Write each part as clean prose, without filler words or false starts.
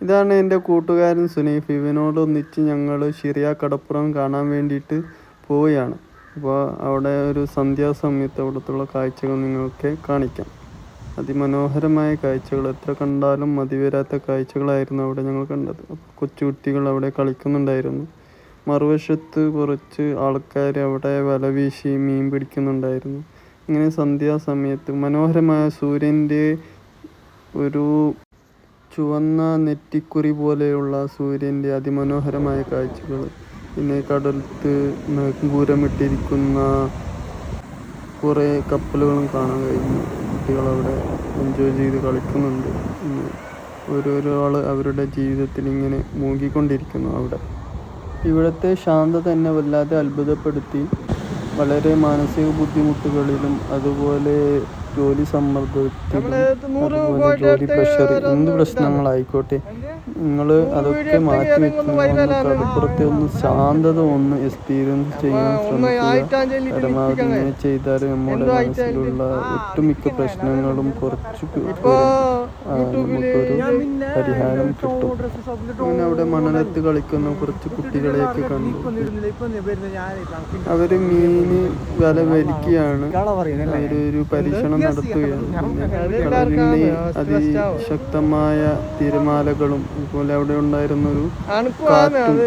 ഇതാണ് എൻ്റെ കൂട്ടുകാരൻ സുനൈഫ്. ഇവനോടൊന്നിച്ച് ഞങ്ങൾ ഷിറിയ കടപ്പുറം കാണാൻ വേണ്ടിയിട്ട് പോവുകയാണ്. അപ്പോൾ അവിടെ ഒരു സന്ധ്യാസമയത്ത് അവിടുത്തെ കാഴ്ചകൾ നിങ്ങൾക്ക് കാണിക്കാം. അതിമനോഹരമായ കാഴ്ചകൾ, എത്ര കണ്ടാലും മതിവരാത്ത കാഴ്ചകളായിരുന്നു അവിടെ ഞങ്ങൾ കണ്ടത്. കൊച്ചുകുട്ടികൾ അവിടെ കളിക്കുന്നുണ്ടായിരുന്നു. മറുവശത്ത് കുറച്ച് ആൾക്കാർ അവിടെ വല വീശി മീൻ പിടിക്കുന്നുണ്ടായിരുന്നു. ഇങ്ങനെ സന്ധ്യാസമയത്ത് മനോഹരമായ സൂര്യൻ്റെ ഒരു ചുവന്ന നെറ്റിക്കുറി പോലെയുള്ള സൂര്യൻ്റെ അതിമനോഹരമായ കാഴ്ചകൾ. പിന്നെ കടലത്ത് നങ്കൂരമിട്ടിരിക്കുന്ന കുറേ കപ്പലുകളും കാണാൻ കഴിഞ്ഞു. കുട്ടികളവിടെ എൻജോയ് ചെയ്ത് കളിക്കുന്നുണ്ട്. ഓരോരാൾ അവരുടെ ജീവിതത്തിൽ ഇങ്ങനെ മുങ്ങിക്കൊണ്ടിരിക്കുന്നു. ഇവിടുത്തെ ശാന്തത എന്നെ വല്ലാതെ അത്ഭുതപ്പെടുത്തി. വളരെ മാനസിക ബുദ്ധിമുട്ടുകളിലും അതുപോലെ ജോലി സമ്മർദ്ദത്തിലും അതുപോലെ ജോലി പ്രഷർ, എന്ത് പ്രശ്നങ്ങളായിക്കോട്ടെ നിങ്ങൾ അതൊക്കെ മാറ്റി വെച്ച് കടപ്പുറത്തെ ശാന്തത എക്സ്പീരിയൻസ് ചെയ്യാൻ ശ്രമിക്കുക. പരമാവധി ഇങ്ങനെ ചെയ്താൽ നമ്മുടെ മനസ്സിലുള്ള ഒട്ടുമിക്ക പ്രശ്നങ്ങളും നമുക്കൊരു പരിഹാരം കിട്ടും. അങ്ങനെ അവിടെ മണലത്ത് കളിക്കുന്ന കുറച്ച് കുട്ടികളെയൊക്കെ കണ്ടു. അവർ മീന് വല വലിക്കുകയാണ്. അവരൊരു പരീക്ഷണം നടത്തുകയാണ്. കടലിൻ്റെ അതിശക്തമായ തിരമാലകളും അതുപോലെ അവിടെ ഉണ്ടായിരുന്നൊരു കാറ്റും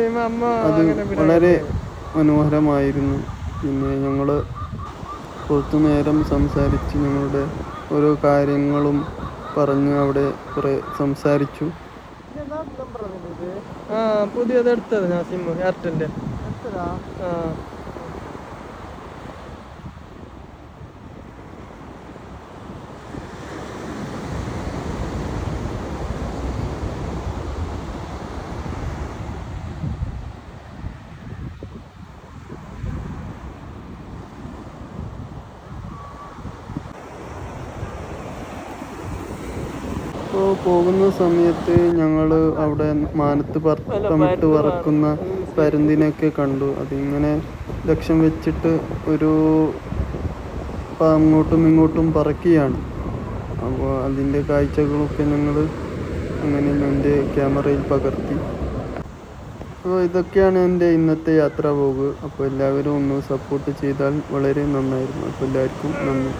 അത് വളരെ മനോഹരമായിരുന്നു. പിന്നെ ഞങ്ങൾ കുറച്ചു നേരം സംസാരിച്ച് ഞങ്ങളുടെ ഓരോ കാര്യങ്ങളും പറഞ്ഞ് അവിടെ കുറെ സംസാരിച്ചു. പുതിയത് എടുത്തത് ഞാൻ സിം എയർടെലിൻ്റെ. അപ്പോൾ പോകുന്ന സമയത്ത് ഞങ്ങൾ അവിടെ മാനത്ത് പറത്തമിട്ട് പറക്കുന്ന പരുന്തിനെയൊക്കെ കണ്ടു. അതിങ്ങനെ ലക്ഷ്യം വെച്ചിട്ട് അങ്ങോട്ടും ഇങ്ങോട്ടും പറക്കുകയാണ്. അപ്പോൾ അതിൻ്റെ കാഴ്ചകളൊക്കെ ഞങ്ങൾ അങ്ങനെ എൻ്റെ ക്യാമറയിൽ പകർത്തി. അപ്പോൾ ഇതൊക്കെയാണ് എൻ്റെ ഇന്നത്തെ യാത്രാ വ്ലോഗ്. അപ്പോൾ എല്ലാവരും ഒന്ന് സപ്പോർട്ട് ചെയ്താൽ വളരെ നന്നായിരുന്നു. അപ്പോൾ എല്ലാവർക്കും നന്ദി.